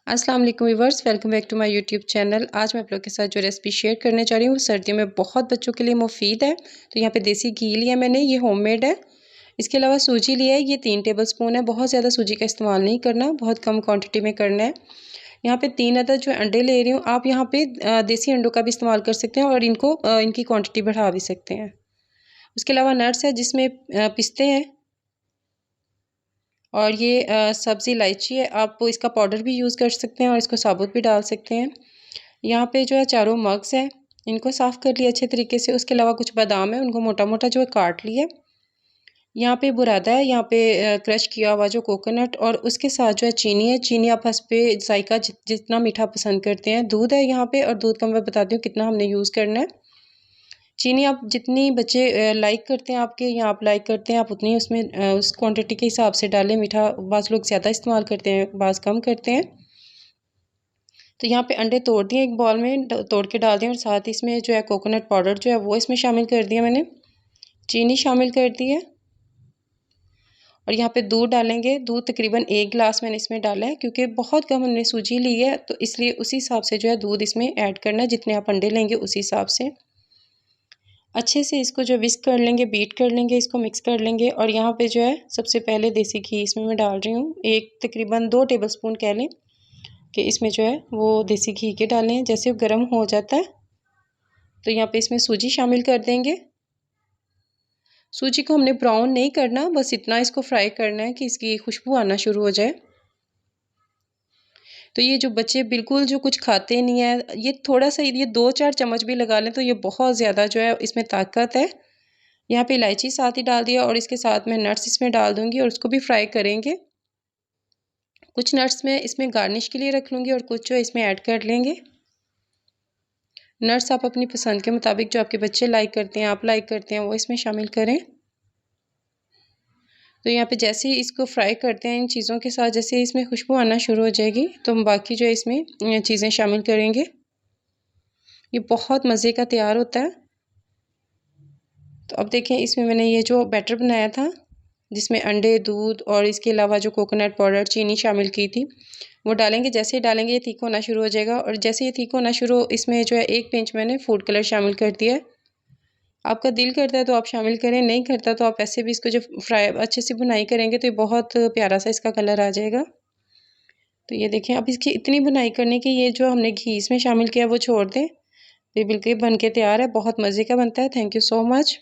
अस्सलाम वालेकुम viewers, welcome back to my YouTube channel. आज मैं आप लोग के साथ जो रेसिपी शेयर करने जा रही हूँ सर्दियों में बहुत बच्चों के लिए मुफीद है। तो यहाँ पे देसी घी लिया मैंने, ये होममेड है। इसके अलावा सूजी लिया है, ये 3 टेबलस्पून है। बहुत ज़्यादा सूजी का इस्तेमाल नहीं करना, बहुत कम क्वान्टिटी में करना है। यहाँ पे 3 अदद जो अंडे ले रही हूँ। आप यहाँ पे देसी अंडों का भी इस्तेमाल कर सकते हैं और इनकी क्वान्टिटी बढ़ा भी सकते हैं। उसके अलावा नट्स है जिसमें पिस्ते हैं और ये सब्ज़ी इलायची है। आप इसका पाउडर भी यूज़ कर सकते हैं और इसको साबुत भी डाल सकते हैं। यहाँ पे जो है चारों मग्स हैं, इनको साफ़ कर लिया अच्छे तरीके से। उसके अलावा कुछ बादाम है, उनको मोटा मोटा जो है काट लिया। यहाँ पे बुरादा है, यहाँ पे क्रश किया हुआ जो कोकोनट, और उसके साथ जो है चीनी है। चीनी आप हंस पे जायका जितना मीठा पसंद करते हैं। दूध है यहाँ पे, और दूध का मैं बताती हूँ कितना हमने यूज़ करना है। चीनी आप जितनी बच्चे लाइक करते हैं आपके, या आप लाइक करते हैं, आप उतनी उसमें उस क्वांटिटी के हिसाब से डालें। मीठा बाज़ लोग ज़्यादा इस्तेमाल करते हैं, बाज़ कम करते हैं। तो यहाँ पे अंडे तोड़ दिए, एक बॉल में तोड़ के डाल दिए, और साथ ही इसमें जो है कोकोनट पाउडर जो है वो इसमें शामिल कर दिया मैंने। चीनी शामिल कर दी है, और यहाँ पे दूध डालेंगे। दूध तकरीबन 1 गिलास मैंने इसमें डाला है, क्योंकि बहुत कम हमने सूजी ली है, तो इसलिए उसी हिसाब से जो है दूध इसमें ऐड करना है। जितने आप अंडे लेंगे उसी हिसाब से अच्छे से इसको जो विस्क कर लेंगे, बीट कर लेंगे, इसको मिक्स कर लेंगे। और यहाँ पे जो है सबसे पहले देसी घी इसमें मैं डाल रही हूँ। एक तकरीबन 2 टेबलस्पून कह लें कि इसमें जो है वो देसी घी के डालें। जैसे गर्म हो जाता है तो यहाँ पे इसमें सूजी शामिल कर देंगे। सूजी को हमने ब्राउन नहीं करना, बस इतना इसको फ्राई करना है कि इसकी खुशबू आना शुरू हो जाए। तो ये जो बच्चे बिल्कुल जो कुछ खाते नहीं है, ये थोड़ा सा, ये 2-4 चम्मच भी लगा लें तो ये बहुत ज़्यादा जो है इसमें ताकत है। यहाँ पे इलायची साथ ही डाल दिया, और इसके साथ मैं नट्स इसमें डाल दूँगी और उसको भी फ्राई करेंगे। कुछ नट्स मैं इसमें गार्निश के लिए रख लूँगी और कुछ जो है इसमें ऐड कर लेंगे। नट्स आप अपनी पसंद के मुताबिक, जो आपके बच्चे लाइक करते हैं, आप लाइक करते हैं, वो इसमें शामिल करें। तो यहाँ पे जैसे ही इसको फ्राई करते हैं इन चीज़ों के साथ, जैसे इसमें खुशबू आना शुरू हो जाएगी तो हम बाकी जो है इसमें चीज़ें शामिल करेंगे। ये बहुत मज़े का तैयार होता है। तो अब देखें, इसमें मैंने ये जो बैटर बनाया था जिसमें अंडे, दूध और इसके अलावा जो कोकोनट पाउडर, चीनी शामिल की थी, वो डालेंगे। जैसे ही डालेंगे ये थिक होना शुरू हो जाएगा, और जैसे ये थिक होना शुरू, इसमें जो है 1 पिंच मैंने फूड कलर शामिल कर दिया है। आपका दिल करता है तो आप शामिल करें, नहीं करता तो आप ऐसे भी इसको जब फ्राई अच्छे से बुनाई करेंगे तो ये बहुत प्यारा सा इसका कलर आ जाएगा। तो ये देखें, अब इसकी इतनी बुनाई करने की, ये जो हमने घी इसमें शामिल किया वो छोड़ दें। ये बिल्कुल बन के तैयार है, बहुत मज़े का बनता है। Thank you so much.